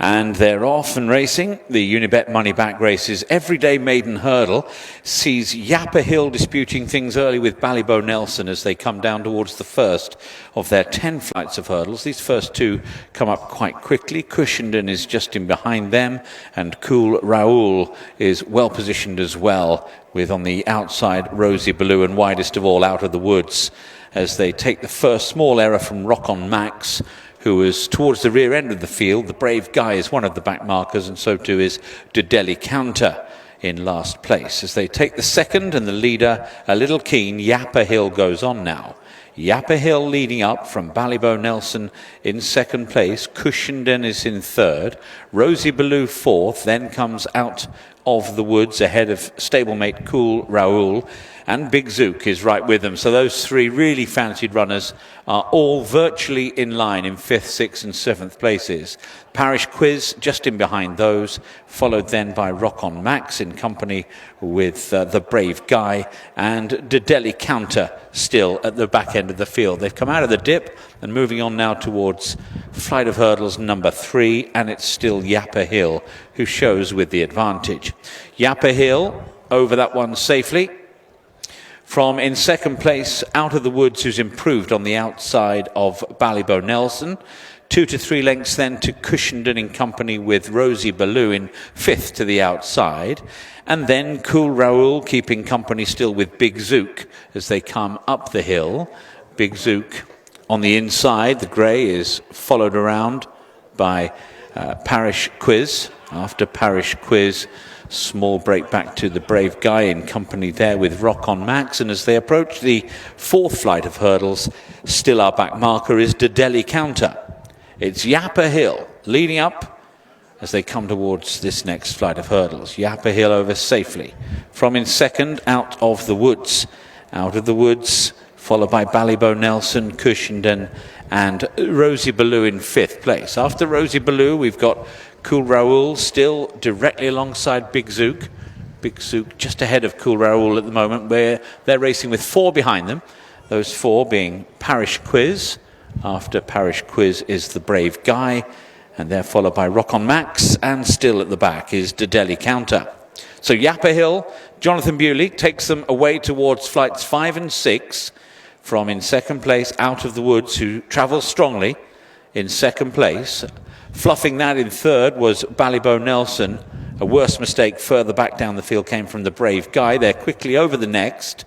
And they're off and racing. The Unibet Money Back Races Everyday Maiden Hurdle sees Yappa Hill disputing things early with Ballyboe Nelson as they come down towards the first of their 10 flights of hurdles. These first two come up quite quickly. Cushenden is just in behind them, and Cool Raoul is well positioned as well, with on the outside Rosie Ballou, and widest of all Out of the Woods, as they take the first small error from Rock on Max, who is towards the rear end of the field. The Brave Guy is one of the back markers, and so too is Deli Counter in last place. As they take the second, and the leader, a little keen, Yappa Hill goes on now. Yappa Hill leading up from Ballyboe Nelson in second place. Cushenden is in third. Rosie Ballou fourth. Then comes Out of the Woods ahead of stablemate Cool Raoul. And Big Zook is right with them. So those three really fancied runners are all virtually in line in 5th, 6th and 7th places. Parish Quiz just in behind those, followed then by Rock on Max in company with the Brave Guy, and Deli Counter still at the back end of the field. They've come out of the dip and moving on now towards flight of hurdles number 3, and it's still Yappa Hill who shows with the advantage. Yappa Hill over that one safely. From in second place, Out of the Woods, who's improved on the outside of Ballyboe Nelson. 2 to 3 lengths then to Cushenden in company with Rosie Ballou in 5th to the outside. And then Cool Raoul keeping company still with Big Zook as they come up the hill. Big Zook on the inside. The grey is followed around by Parish Quiz. After Parish Quiz, small break back to the Brave Guy in company there with Rock on Max. And as they approach the 4th flight of hurdles, still our back marker is Deli Counter. It's Yappa Hill leading up as they come towards this next flight of hurdles. Yappa Hill over safely. From in second, Out of the Woods. Out of the Woods, followed by Ballyboe Nelson, Cushenden and Rosie Ballou in 5th place. After Rosie Ballou, we've got Cool Raoul still directly alongside Big Zook. Big Zook just ahead of Cool Raoul at the moment, where they're racing with 4 behind them. Those 4 being Parish Quiz. After Parish Quiz is the Brave Guy, and they're followed by Rock on Max, and still at the back is Deli Counter. So Yappa Hill, Jonathan Bewley takes them away towards flights 5 and 6. From in second place, Out of the Woods, who travels strongly in second place. Fluffing that in third was Ballyboe Nelson. A worse mistake further back down the field came from the Brave Guy. They're quickly over the next.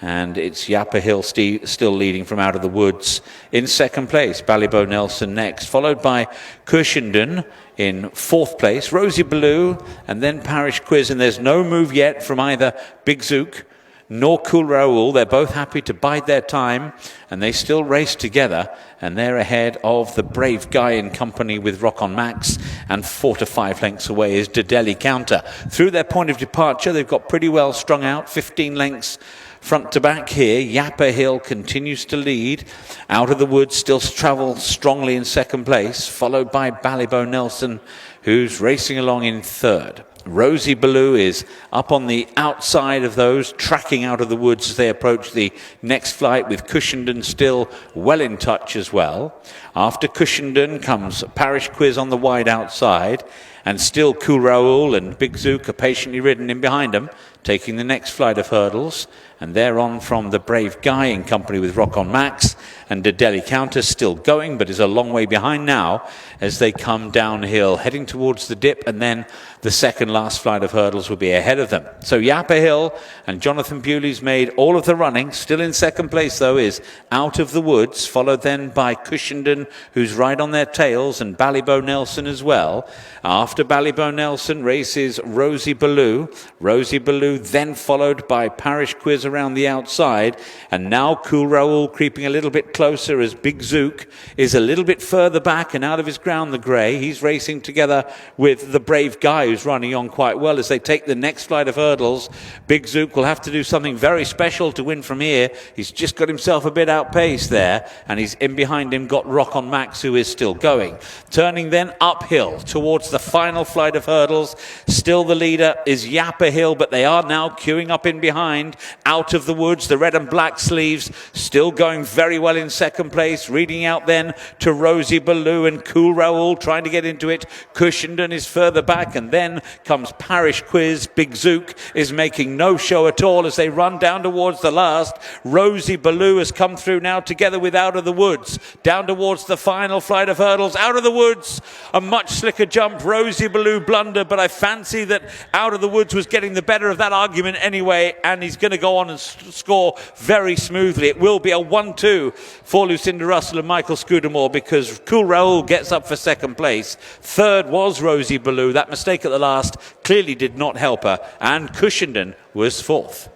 And it's Yappa Hill still leading from Out of the Woods in second place. Ballyboe Nelson next, followed by Cushenden in 4th place. Rosie Ballou and then Parish Quiz. And there's no move yet from either Big Zook nor Cool Raoul. They're both happy to bide their time, and they still race together, and they're ahead of the Brave Guy in company with Rock on Max, and 4 to 5 lengths away is Deli Counter. Through their point of departure, they've got pretty well strung out, 15 lengths front to back here. Yappa Hill continues to lead. Out of the Woods still travels strongly in second place, followed by Ballyboe Nelson, who's racing along in third. Rosie Ballou is up on the outside of those, tracking Out of the Woods as they approach the next flight, with Cushenden still well in touch as well. After Cushenden comes Parish Quiz on the wide outside, and still Cool Raoul and Big Zook are patiently ridden in behind them, taking the next flight of hurdles. And they're on from the Brave Guy in company with Rock on Max, and Deli Counter still going, but is a long way behind now as they come downhill, heading towards the dip, and then the second last flight of hurdles will be ahead of them. So Yappa Hill and Jonathan Bewley's made all of the running. Still in second place, though, is Out of the Woods, followed then by Cushenden, who's right on their tails, and Ballyboe Nelson as well. After Ballyboe Nelson races Rosie Ballou. Rosie Ballou then followed by Parish Quiz around the outside, and now Cool Raoul creeping a little bit closer as Big Zook is a little bit further back and out of his ground, the grey. He's racing together with the Brave Guy, who's running on quite well as they take the next flight of hurdles. Big Zook will have to do something very special to win from here. He's just got himself a bit outpaced there, and he's in behind him got Rock on Max, who is still going. Turning then uphill towards the final flight of hurdles. Still the leader is Yappa Hill, but they are are now queuing up in behind. Out of the woods, the red and black sleeves still going very well in second place. Reading out then to Rosie Ballou and Cool Raoul trying to get into it. Cushenden is further back, and then comes Parish Quiz. Big Zook is making no show at all as they run down towards the last. Rosie Ballou has come through now together with Out of the Woods. Down towards the final flight of hurdles. Out of the Woods, a much slicker jump. Rosie Ballou blundered, but I fancy that Out of the Woods was getting the better of that argument anyway, and he's going to go on and score very smoothly. It will be a 1-2 for Lucinda Russell and Michael Scudamore, because Cool Raoul gets up for second place. Third was Rosie Ballou. That mistake at the last clearly did not help her, and Cushenden was fourth.